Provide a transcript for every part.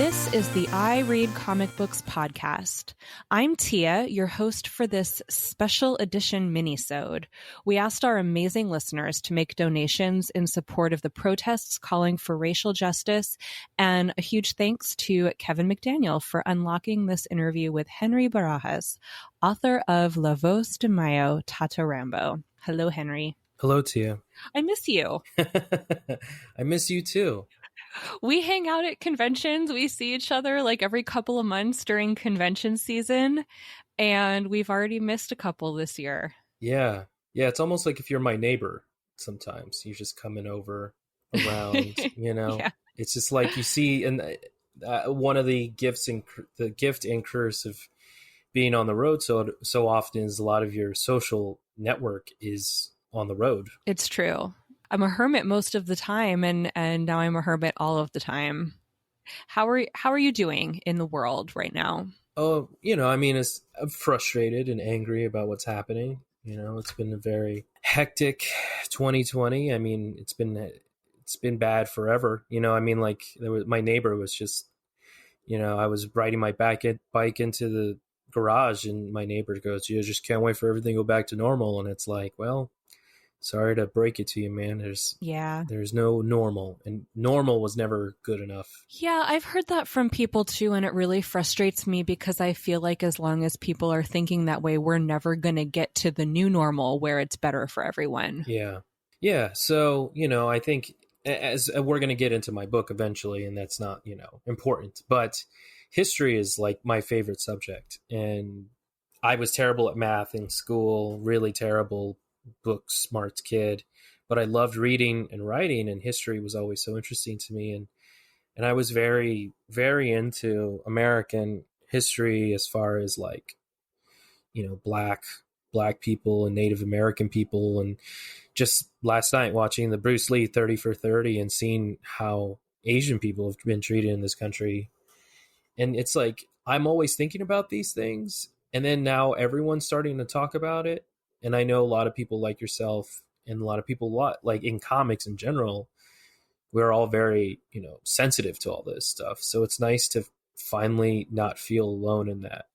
This is the I Read Comic Books podcast. I'm Tia, your host for this special edition Minisode. We asked our amazing listeners to make donations in support of the protests calling for racial justice, and a huge thanks to Kevin McDaniel for unlocking this interview with Henry Barajas, author of Voz De M.A.Y.O, Tata Rambo. Hello, Henry. Hello, Tia. I miss you. I miss you too. We hang out at conventions. We see each other like every couple of months during convention season, and we've already missed a couple this year. Yeah. It's almost like if you're my neighbor sometimes. You're just coming over around, Yeah. It's just like you see, and one of the gift and curse of being on the road so often is a lot of your social network is on the road. It's true. I'm a hermit most of the time, and now I'm a hermit all of the time. How are you doing in the world right now? Oh, I'm frustrated and angry about what's happening. It's been a very hectic 2020. I mean, it's been bad forever. My neighbor was just, I was riding my bike into the garage, and my neighbor goes, "You just can't wait for everything to go back to normal." And it's like, well, sorry to break it to you, man. There's no normal, and normal was never good enough. Yeah, I've heard that from people too, and it really frustrates me because I feel like as long as people are thinking that way, we're never going to get to the new normal where it's better for everyone. Yeah. So, I think as we're going to get into my book eventually, and that's not, important, but history is like my favorite subject. And I was terrible at math in school, really terrible book smart kid, but I loved reading and writing, and history was always so interesting to me. And I was very, very into American history as far as like, black people and Native American people. And just last night watching the Bruce Lee 30 for 30 and seeing how Asian people have been treated in this country. And it's like, I'm always thinking about these things. And then now everyone's starting to talk about it. And I know a lot of people like yourself and a lot of people like in comics in general, we're all very, sensitive to all this stuff. So it's nice to finally not feel alone in that.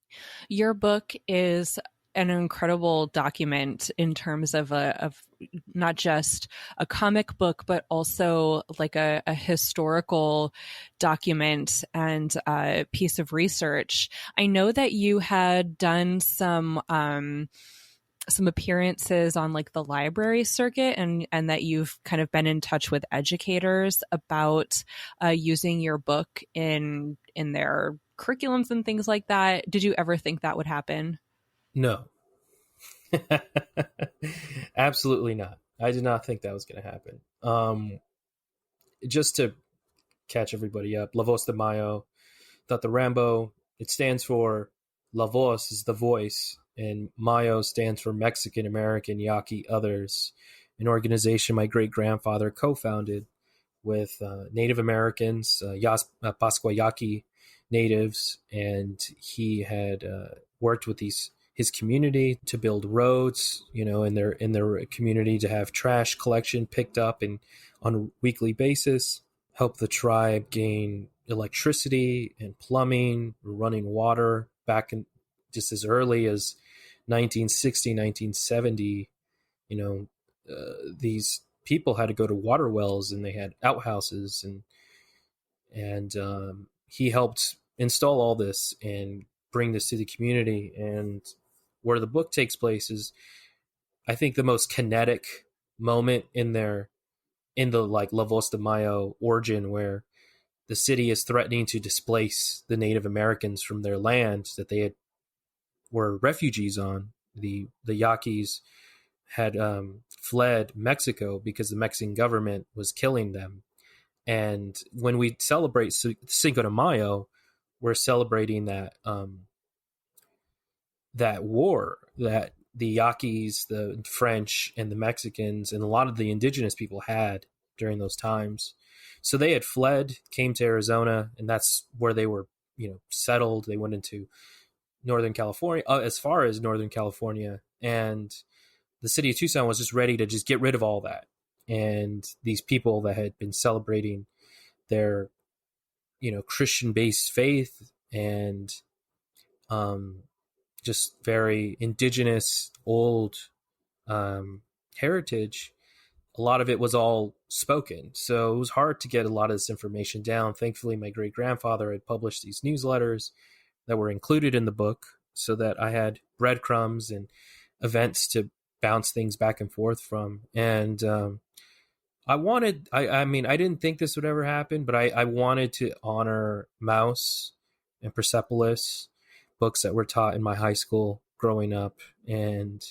Your book is an incredible document in terms of not just a comic book, but also like a historical document and a piece of research. I know that you had done some appearances on like the library circuit, and that you've kind of been in touch with educators about using your book in their curriculums and things like that. Did you ever think that would happen? No. Absolutely not. I did not think that was going to happen. Just to catch everybody up, Voz De M.A.Y.O, Tata Rambo, it stands for La Voz is the voice, and M.A.Y.O stands for Mexican American Yaqui Others, an organization my great-grandfather co-founded with Native Americans, Pascua Yaqui natives, and he had worked with his community to build roads, in their community, to have trash collection picked up and on a weekly basis, help the tribe gain electricity and plumbing, running water back in just as early as 1960, 1970. These people had to go to water wells, and they had outhouses, and he helped install all this and bring this to the community. And where the book takes place is, I think, the most kinetic moment in the like La Voz De M.A.Y.O origin, where the city is threatening to displace the Native Americans from their land that they were refugees on. The Yaquis had fled Mexico because the Mexican government was killing them. And when we celebrate Cinco de Mayo, we're celebrating that that war that the Yaquis, the French, and the Mexicans, and a lot of the indigenous people had during those times. So they had fled, came to Arizona, and that's where they were, settled. They went into Northern California, as far as Northern California, and the city of Tucson was just ready to just get rid of all that. And these people that had been celebrating their Christian based faith and um, just very indigenous old heritage. A lot of it was all spoken. So it was hard to get a lot of this information down. Thankfully, my great grandfather had published these newsletters that were included in the book so that I had breadcrumbs and events to bounce things back and forth from. And I mean, I didn't think this would ever happen, but I wanted to honor Mouse and Persepolis, books that were taught in my high school growing up. And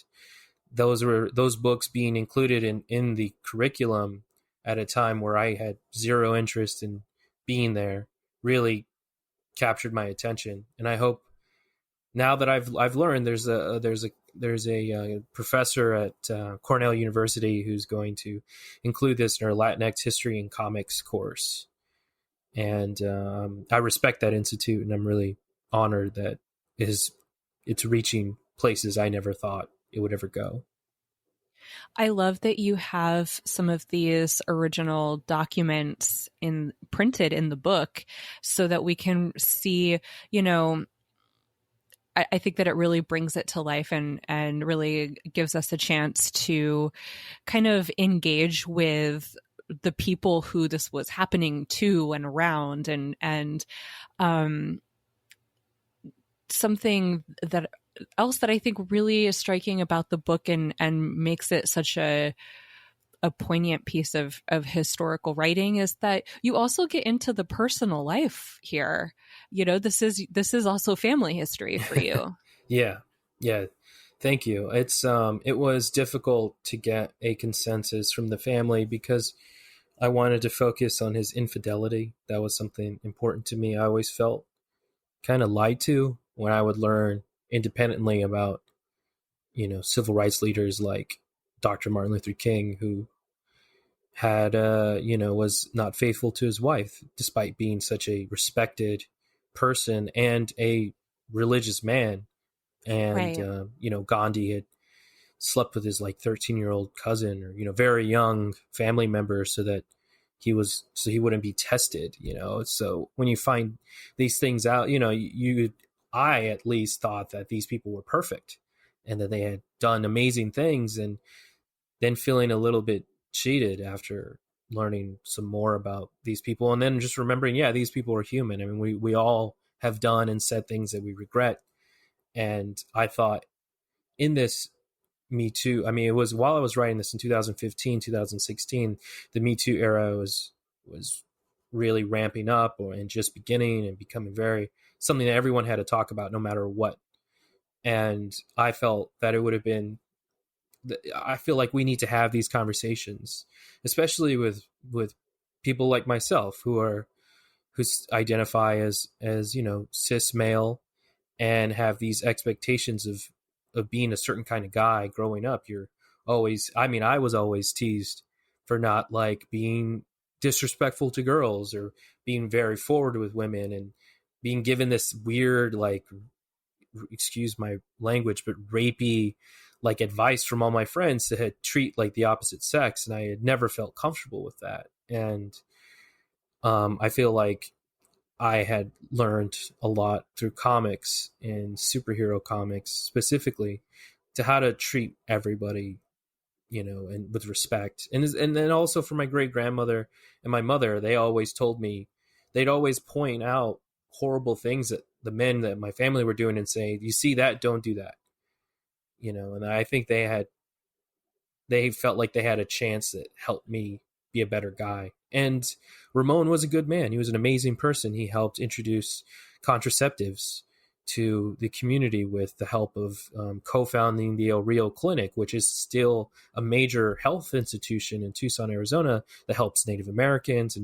those books being included in the curriculum at a time where I had zero interest in being there really captured my attention. And I hope now that I've learned there's a professor at Cornell University who's going to include this in our Latinx history and comics course. And I respect that institute, and I'm really honored that it's reaching places I never thought it would ever go. I love that you have some of these original documents printed in the book so that we can see, I think that it really brings it to life and really gives us a chance to kind of engage with the people who this was happening to and around, and something that else that I think really is striking about the book and makes it such a poignant piece of historical writing is that you also get into the personal life here. This is also family history for you. Yeah. Thank you. It was difficult to get a consensus from the family because I wanted to focus on his infidelity. That was something important to me. I always felt kind of lied to when I would learn independently about, civil rights leaders like Dr. Martin Luther King, who had, was not faithful to his wife, despite being such a respected person and a religious man. And, Right. Gandhi had slept with his 13-year-old cousin or, very young family member so he wouldn't be tested, So when you find these things out, I at least thought that these people were perfect and that they had done amazing things, and then feeling a little bit cheated after learning some more about these people. And then just remembering, these people are human. I mean, we all have done and said things that we regret. And I thought in this Me Too, I mean, it was while I was writing this in 2015, 2016, the Me Too era was really ramping up and just beginning and becoming something that everyone had to talk about no matter what. And I felt that it would have been, I feel like we need to have these conversations, especially with people like myself who identify as cis male and have these expectations of being a certain kind of guy growing up. I was always teased for not being disrespectful to girls or being very forward with women, and being given this weird, excuse my language, but rapey advice from all my friends to treat the opposite sex. And I had never felt comfortable with that. And I feel like I had learned a lot through comics and superhero comics specifically to how to treat everybody, and with respect. And then also for my great grandmother and my mother, they always told me, they'd always point out horrible things that the men that my family were doing and say, you see that, don't do that. And I think they felt like they had a chance that helped me be a better guy. And Ramon was a good man. He was an amazing person. He helped introduce contraceptives to the community with the help of co-founding the El Rio Clinic, which is still a major health institution in Tucson, Arizona, that helps Native Americans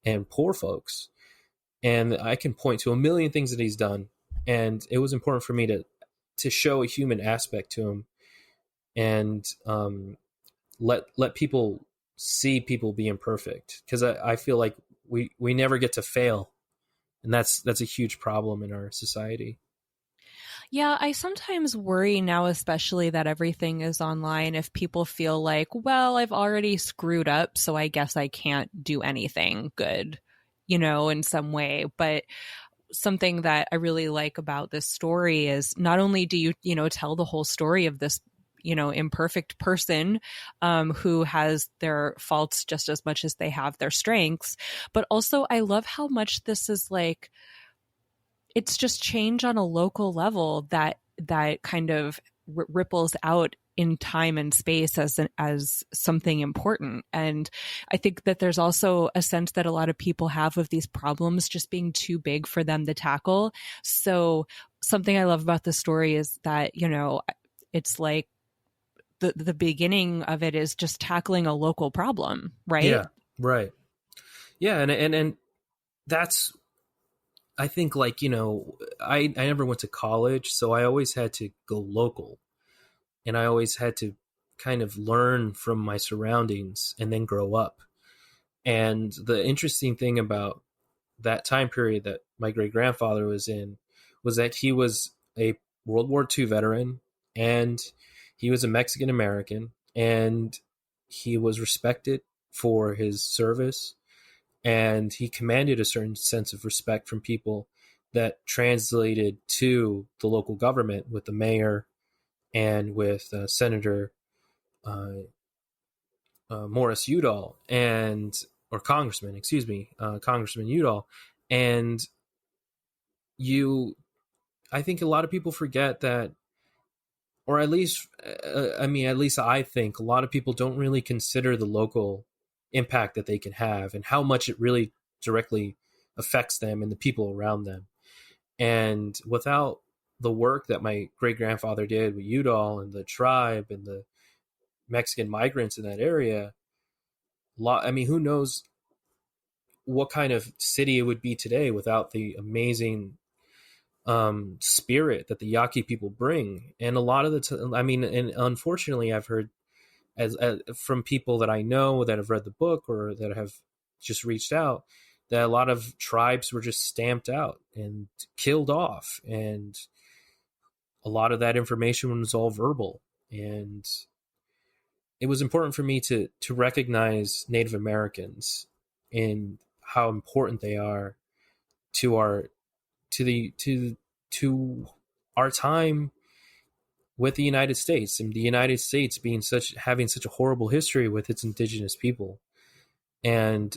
and poor folks. And I can point to a million things that he's done. And it was important for me to show a human aspect to him, and let people see people being perfect, because I feel like we never get to fail, and that's a huge problem in our society. Yeah, I sometimes worry now, especially that everything is online, if people feel like, well, I've already screwed up, so I guess I can't do anything good, in some way. But something that I really like about this story is not only do you, tell the whole story of this, imperfect person who has their faults just as much as they have their strengths, but also I love how much this is like, it's just change on a local level that kind of ripples out in time and space as something important. And I think that there's also a sense that a lot of people have of these problems just being too big for them to tackle. So something I love about the story is that, it's like the beginning of it is just tackling a local problem, right? Yeah, right. Yeah, and that's, I think, like, I never went to college, so I always had to go local. And I always had to kind of learn from my surroundings and then grow up. And the interesting thing about that time period that my great grandfather was in was that he was a World War II veteran, and he was a Mexican American, and he was respected for his service, and he commanded a certain sense of respect from people that translated to the local government with the mayor and with Senator uh, Morris Udall, or Congressman, excuse me, Congressman Udall. And I think a lot of people forget that, or at least, at least I think a lot of people don't really consider the local impact that they can have and how much it really directly affects them and the people around them. And without the work that my great grandfather did with Udall and the tribe and the Mexican migrants in that area, who knows what kind of city it would be today without the amazing spirit that the Yaqui people bring. And a lot of the and unfortunately, I've heard as from people that I know that have read the book or that have just reached out, that a lot of tribes were just stamped out and killed off, and a lot of that information was all verbal. And it was important for me to recognize Native Americans and how important they are to our to our time with the United States, and the United States having such a horrible history with its indigenous people. And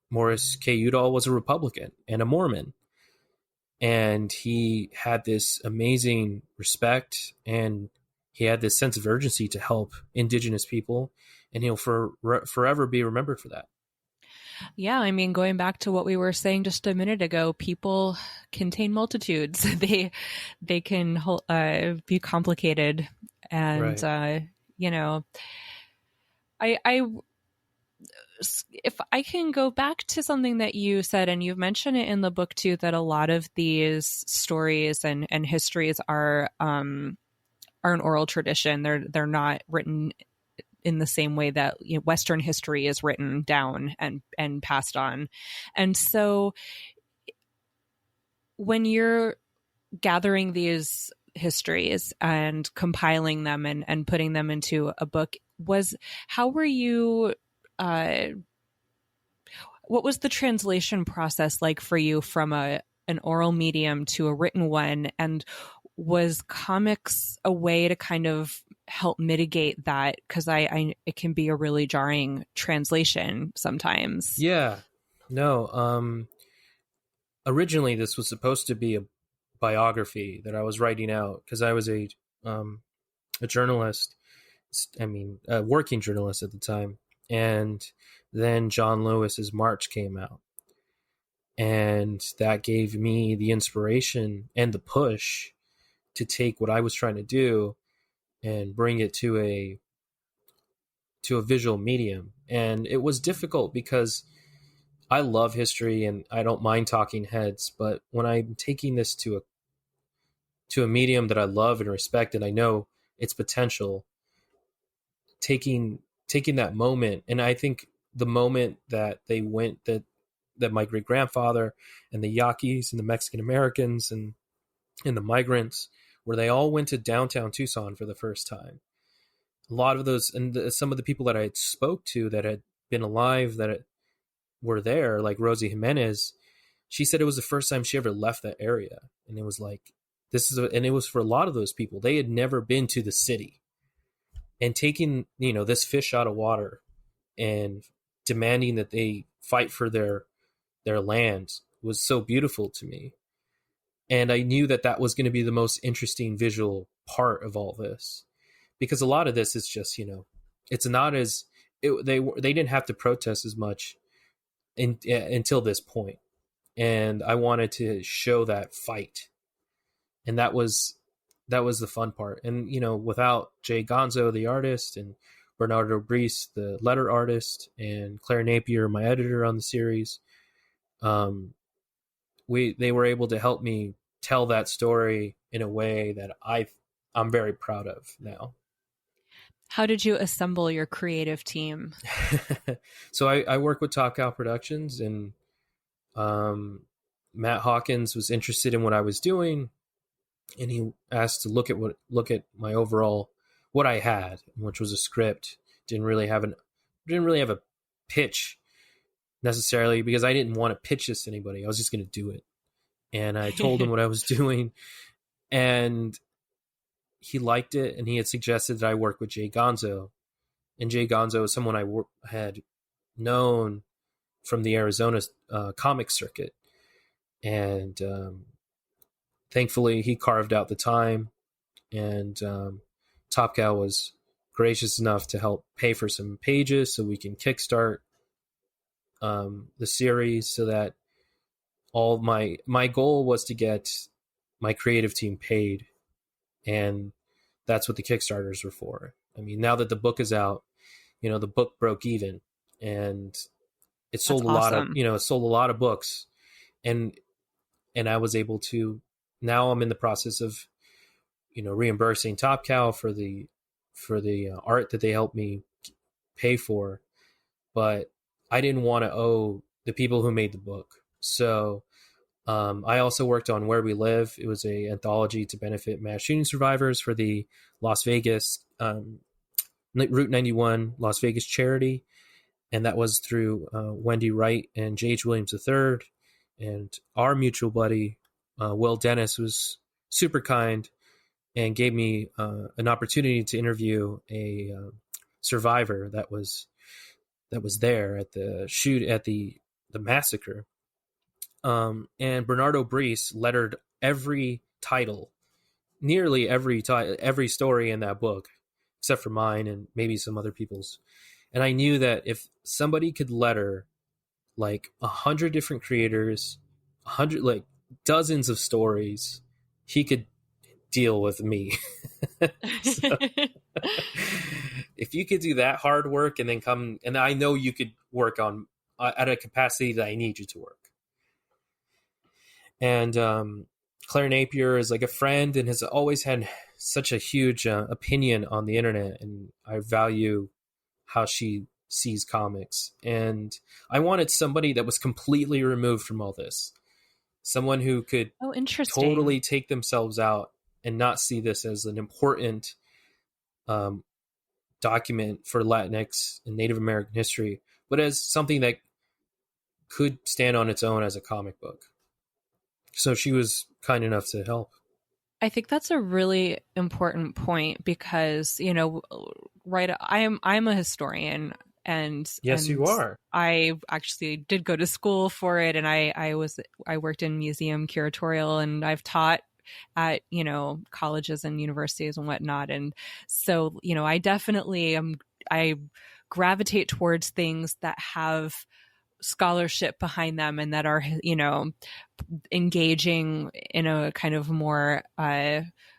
Morris K. Udall was a Republican and a Mormon, and he had this amazing respect, and he had this sense of urgency to help indigenous people, and he'll forever be remembered for that. Yeah, I mean, going back to what we were saying just a minute ago, people contain multitudes. They can be complicated, and Right. I if I can go back to something that you said, and you've mentioned it in the book too, that a lot of these stories and histories are an oral tradition. They're not written in the same way that Western history is written down and passed on. And so when you're gathering these histories and compiling them and putting them into a book, how were you what was the translation process like for you from an oral medium to a written one? And was comics a way to kind of help mitigate that? Because it can be a really jarring translation sometimes. Yeah. No. Originally, this was supposed to be a biography that I was writing out, because I was a journalist. A working journalist at the time. And then John Lewis's March came out, and that gave me the inspiration and the push to take what I was trying to do and bring it to a visual medium. And it was difficult because I love history and I don't mind talking heads, but when I'm taking this to a medium that I love and respect and I know its potential, taking that moment, and I think the moment that they went, that my great grandfather and the Yaquis and the Mexican Americans and the migrants, where they all went to downtown Tucson for the first time. A lot of those, and some of the people that I had spoke to that had been alive, that were there, like Rosie Jimenez, she said it was the first time she ever left that area. And it was like, and it was for a lot of those people, they had never been to the city, and taking, this fish out of water and demanding that they fight for their land was so beautiful to me. And I knew that that was going to be the most interesting visual part of all this, because a lot of this is just, it's not as they didn't have to protest as much until this point. And I wanted to show that fight. And that was the fun part. And, without Jay Gonzo, the artist, and Bernardo Brice, the letter artist, and Claire Napier, my editor on the series, they were able to help me tell that story in a way that I'm very proud of now. How did you assemble your creative team? So I work with Top Cow Productions, and Matt Hawkins was interested in what I was doing, and he asked to look at my overall, what I had, which was a script. Didn't really have a pitch necessarily, because I didn't want to pitch this to anybody. I was just going to do it. And I told him what I was doing, and he liked it, and he had suggested that I work with Jay Gonzo. And Jay Gonzo is someone I had known from the Arizona comic circuit. And thankfully, he carved out the time, and Top Cow was gracious enough to help pay for some pages so we can kickstart the series, so that all my goal was to get my creative team paid. And that's what the Kickstarters were for. I mean, now that the book is out, the book broke even, and it sold it sold a lot of books, and I was able to, now I'm in the process of, reimbursing Top Cow for the art that they helped me pay for. But I didn't want to owe the people who made the book. So I also worked on Where We Live. It was a anthology to benefit mass shooting survivors for the Las Vegas Route 91 Las Vegas charity, and that was through Wendy Wright and J.H. Williams III. And our mutual buddy Will Dennis was super kind and gave me an opportunity to interview a survivor that was there at the massacre. And Bernardo Brice lettered nearly every story in that book, except for mine and maybe some other people's. And I knew that if somebody could letter like 100 different creators, 100, like dozens of stories, he could deal with me. So, if you could do that hard work and then come, and I know you could work on at a capacity that I need you to work. And Claire Napier is like a friend and has always had such a huge opinion on the internet, and I value how she sees comics. And I wanted somebody that was completely removed from all this, someone who could totally take themselves out and not see this as an important document for Latinx and Native American history, but as something that could stand on its own as a comic book. So she was kind enough to help. I think that's a really important point because, right, I'm a historian, and yes, you are. I actually did go to school for it, and I worked in museum curatorial, and I've taught at, colleges and universities and whatnot. And so, I definitely I gravitate towards things that have scholarship behind them and that are, engaging in a kind of more,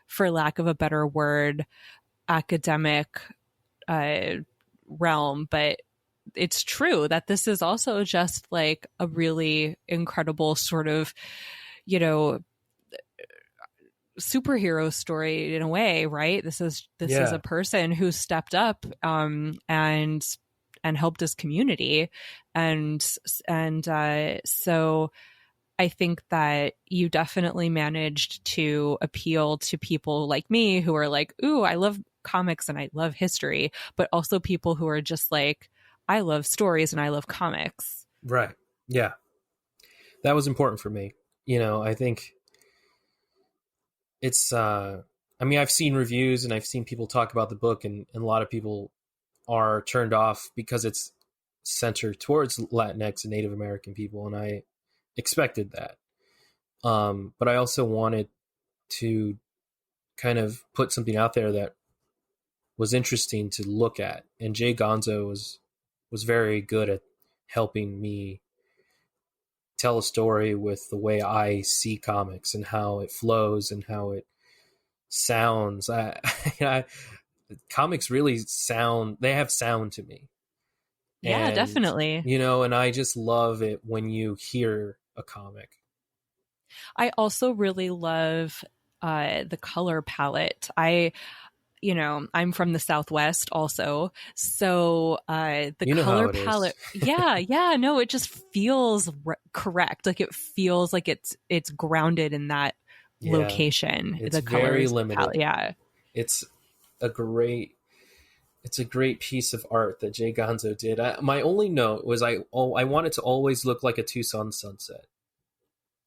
for lack of a better word, academic realm. But it's true that this is also just like a really incredible sort of, superhero story in a way, right? This is a person who stepped up and helped his community, and so I think that you definitely managed to appeal to people like me who are like, ooh, I love comics and I love history, but also people who are just like, I love stories and I love comics. Right. Yeah. That was important for me. I think it's I mean, I've seen reviews and I've seen people talk about the book, and a lot of people are turned off because it's centered towards Latinx and Native American people, and I expected that. But I also wanted to kind of put something out there that was interesting to look at, and Jay Gonzo was very good at helping me tell a story with the way I see comics and how it flows and how it sounds. I comics really sound, they have sound to me. Yeah, And, definitely. and I just love it when you hear a comic. I also really love the color palette. I'm from the Southwest also. So the You know how color it is. palette, yeah, no, it just feels correct. Like it feels like it's grounded in that Yeah. location, It's the very colors limited. palette. Yeah. It's a great it's a great piece of art that Jay Gonzo did. My only note was I want it to always look like a Tucson sunset.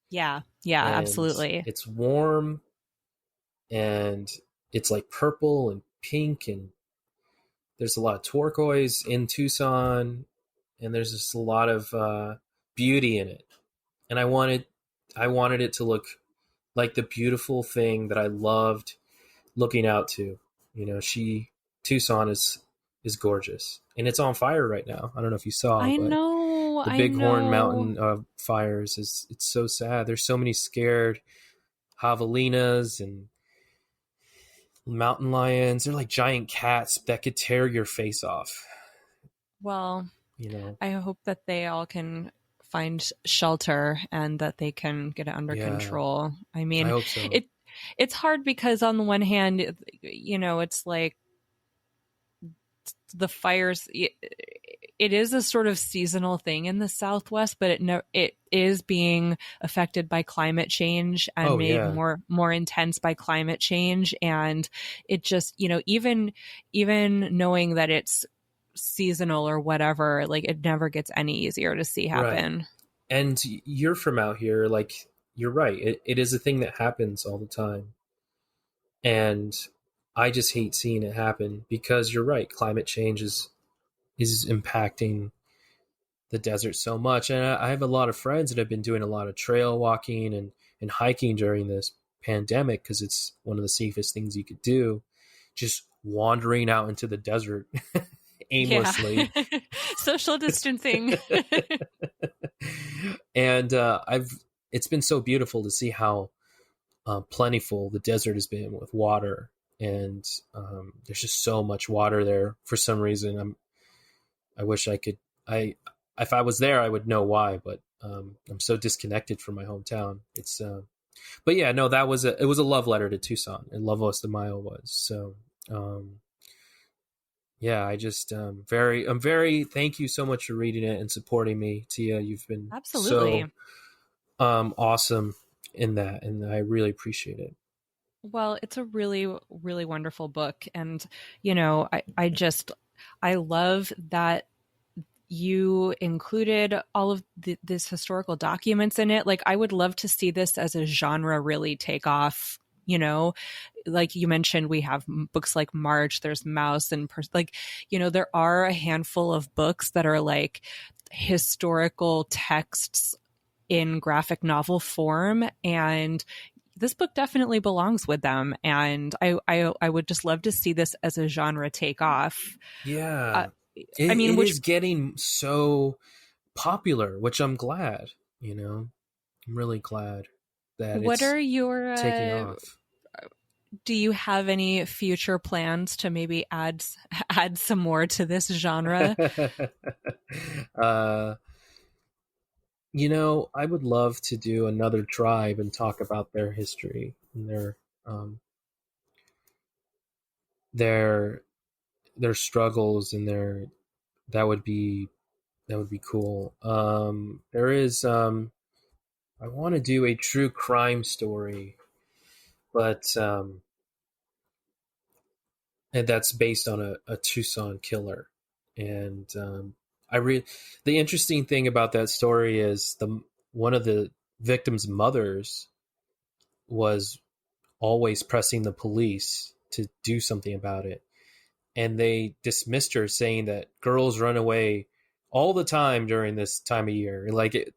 Yeah. Yeah, And absolutely. it's warm and it's like purple and pink, and there's a lot of turquoise in Tucson, and there's just a lot of beauty in it. And I wanted it to look like the beautiful thing that I loved looking out to. Tucson is gorgeous, and it's on fire right now. I don't know if you saw, I but know. the I Bighorn know. Mountain fires it's so sad. There's so many scared javelinas and mountain lions. They're like giant cats that could tear your face off. Well, You know, I hope that they all can find shelter and that they can get it under yeah, control. I I mean, hope so. it's hard because on the one hand, it's like the fires. It is a sort of seasonal thing in the Southwest, but it is being affected by climate change and Oh made yeah, more intense by climate change. And it just, even knowing that it's seasonal or whatever, like it never gets any easier to see right. happen. And you're from out here, like you're right. It is a thing that happens all the time, and I just hate seeing it happen because you're right. Climate change is impacting the desert so much. And I have a lot of friends that have been doing a lot of trail walking and hiking during this pandemic because it's one of the safest things you could do. Just wandering out into the desert Yeah. aimlessly. Social distancing. And it's been so beautiful to see how plentiful the desert has been with water. And there's just so much water there for some reason. I wish I could. If I was there, I would know why. But I'm so disconnected from my hometown. But yeah, no, it was a love letter to Tucson, and Voz De M.A.Y.O was. So, yeah, I'm very. Thank you so much for reading it and supporting me, Tia. You've been Absolutely. so awesome in that, and I really appreciate it. Well, it's a really, really wonderful book. And, I love that you included all of this historical documents in it. Like, I would love to see this as a genre really take off. Like you mentioned, we have books like March, there's Mouse, and there are a handful of books that are like historical texts in graphic novel form, and this book definitely belongs with them. And I would just love to see this as a genre take off. Uh, Yeah, I mean, it which is getting so popular, which I'm glad. I'm really glad that what it's are your taking off. do you have any future plans to maybe add some more to this genre? uh, I would love to do another tribe and talk about their history and um, their their struggles and that would be that would be cool. There is I want to do a true crime story, but and that's based on a Tucson killer, and The interesting thing about that story is one of the victim's mothers was always pressing the police to do something about it. And they dismissed her, saying that girls run away all the time during this time of year. Like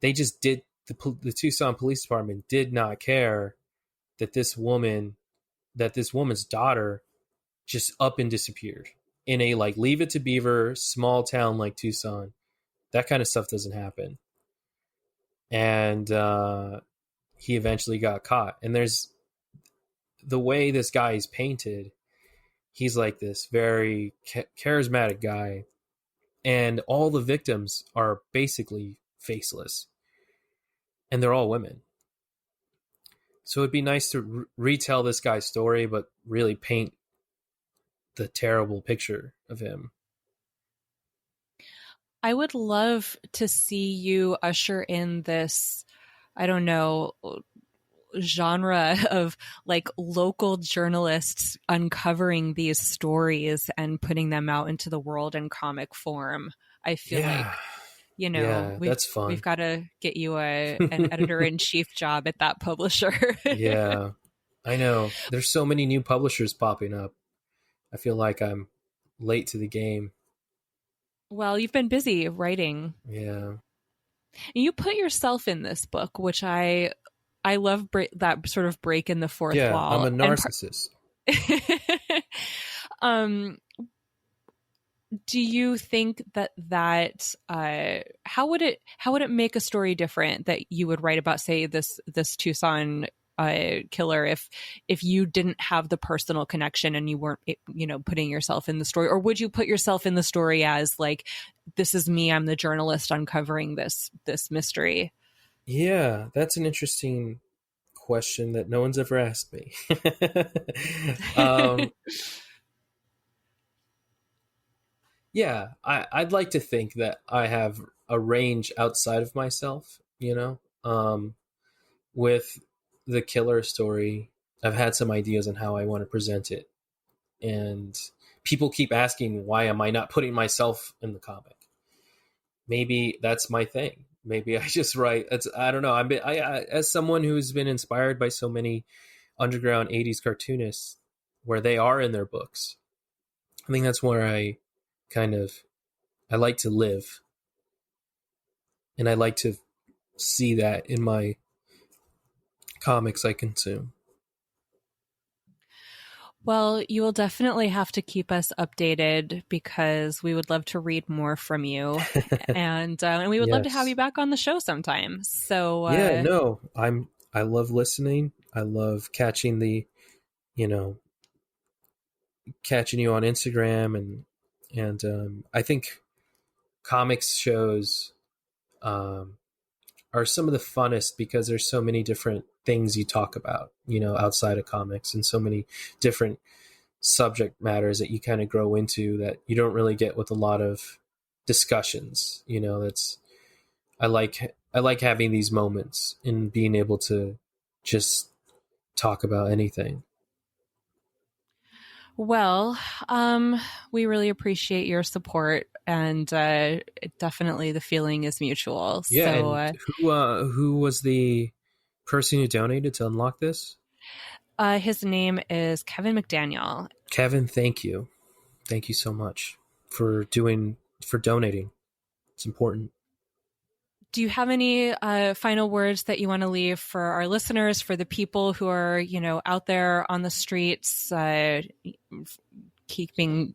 they just did. The Tucson Police Department did not care that this woman's daughter just up and disappeared in a like Leave It to Beaver small town like Tucson. That kind of stuff doesn't happen. And he eventually got caught. And there's the way this guy is painted. He's like this very charismatic guy, and all the victims are basically faceless, and they're all women. So it'd be nice to retell this guy's story, but really paint the terrible picture of him. I would love to see you usher in this, I don't know, genre of like local journalists uncovering these stories and putting them out into the world in comic form. I feel like, you know, that's fun. We've got to get you an editor-in-chief job at that publisher. Yeah, I know. There's so many new publishers popping up. I feel like I'm late to the game. Well, you've been busy writing. Yeah. And you put yourself in this book, which I love that sort of break in the fourth wall. I'm a narcissist. Do you think that how would it make a story different that you would write about, say, this Tucson killer if you didn't have the personal connection and you weren't, you know, putting yourself in the story? Or would you put yourself in the story as like, this is me, I'm the journalist uncovering this mystery? Yeah, that's an interesting question that no one's ever asked me. Yeah, I'd like to think that I have a range outside of myself, you know. With the killer story, I've had some ideas on how I want to present it. And people keep asking, why am I not putting myself in the comic? Maybe that's my thing. Maybe I just write. I don't know. I as someone who's been inspired by so many underground 80s cartoonists where they are in their books, I think that's where I like to live. And I like to see that in my comics I consume. Well, you will definitely have to keep us updated because we would love to read more from you, and we would love to have you back on the show sometime. So I love listening. I love catching you on Instagram, and I think comics shows are some of the funnest because there's so many different things you talk about, you know, outside of comics, and so many different subject matters that you kind of grow into that you don't really get with a lot of discussions. You know, I like having these moments and being able to just talk about anything. Well, we really appreciate your support, and definitely the feeling is mutual. Yeah. So, and who was the person who donated to unlock this? His name is Kevin McDaniel. Kevin, thank you so much for donating. It's important. Do you have any final words that you want to leave for our listeners, for the people who are, you know, out there on the streets, keeping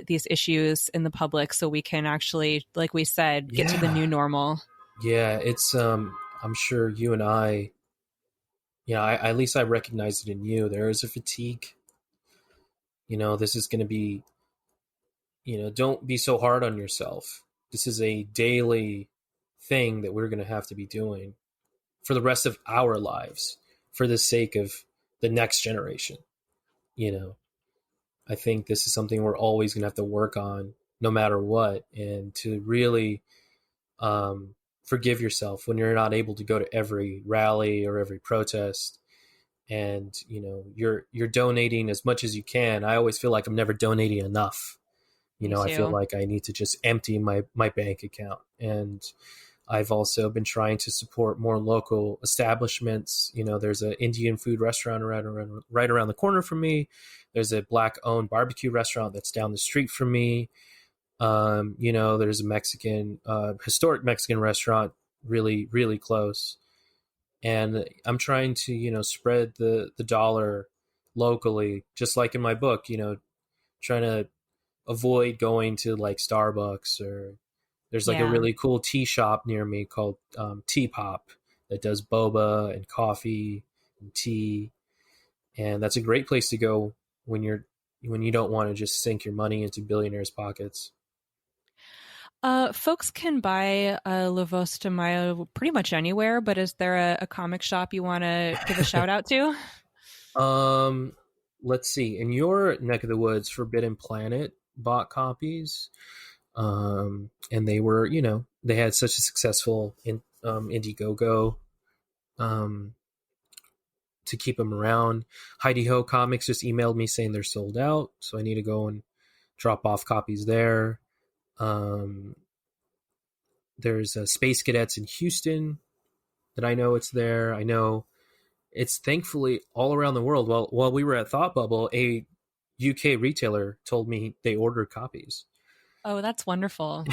these issues in the public so we can actually, like we said, get to the new normal? Yeah, it's I'm sure you and I, at least I recognize it in you. There is a fatigue. You know, this is going to be, don't be so hard on yourself. This is a daily thing that we're going to have to be doing for the rest of our lives for the sake of the next generation. You know, I think this is something we're always going to have to work on no matter what, and to really forgive yourself when you're not able to go to every rally or every protest. And, you're donating as much as you can. I always feel like I'm never donating enough. Me I feel too. like I need to just empty my bank account. And I've also been trying to support more local establishments. There's an Indian food restaurant right around the corner from me. There's a Black-owned barbecue restaurant that's down the street from me. There's a historic Mexican restaurant really, really close. And I'm trying to, spread the dollar locally, just like in my book, trying to avoid going to like Starbucks, or there's like a Yeah. really cool tea shop near me called Tea Pop that does boba and coffee and tea. And that's a great place to go when you don't want to just sink your money into billionaires' pockets. Folks can buy Voz De M.A.Y.O pretty much anywhere, but is there a comic shop you want to give a shout out to? Let's see. In your neck of the woods, Forbidden Planet bought copies. And they were, they had such a successful Indiegogo to keep them around. Heidi Ho Comics just emailed me saying they're sold out, so I need to go and drop off copies there. There's Space Cadets in Houston that I know it's there. I know it's thankfully all around the world. While we were at Thought Bubble, a UK retailer told me they ordered copies. Oh, that's wonderful.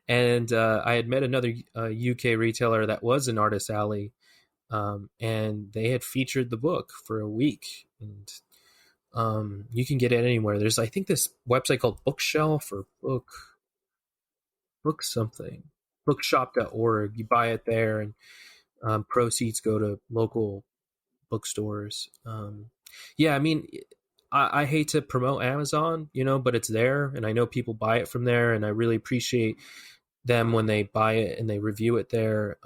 And I had met another UK retailer that was an Artist Alley, and they had featured the book for a week. And you can get it anywhere. There's, I think, this website called Bookshelf or book something, bookshop.org. You buy it there, and proceeds go to local bookstores. Yeah, I mean, I hate to promote Amazon, but it's there, and I know people buy it from there, and I really appreciate them when they buy it and they review it there.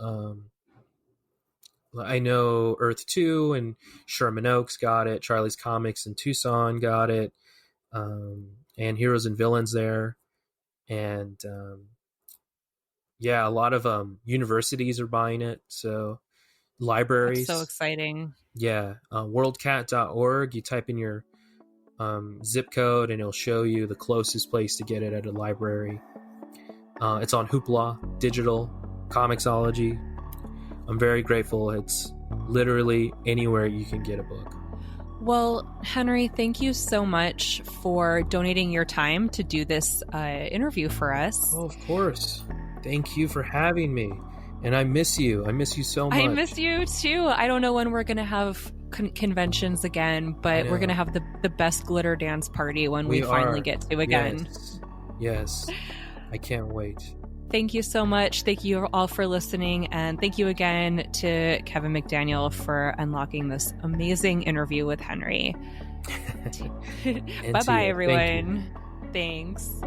I know Earth 2 and Sherman Oaks got it, Charlie's Comics in Tucson got it, and Heroes and Villains there. And yeah, a lot of universities are buying it, so libraries. That's so exciting. Yeah, worldcat.org, you type in your zip code and it'll show you the closest place to get it at a library. It's on Hoopla, Digital, Comixology. I'm very grateful. It's literally anywhere you can get a book. Well, Henry, thank you so much for donating your time to do this interview for us. Oh, of course. Thank you for having me. And I miss you. I miss you so much. I miss you too. I don't know when we're going to have conventions again, but we're going to have the best glitter dance party when we finally get to again. Yes. I can't wait. Thank you so much. Thank you all for listening. And thank you again to Kevin McDaniel for unlocking this amazing interview with Henry. Bye-bye, everyone. Thanks.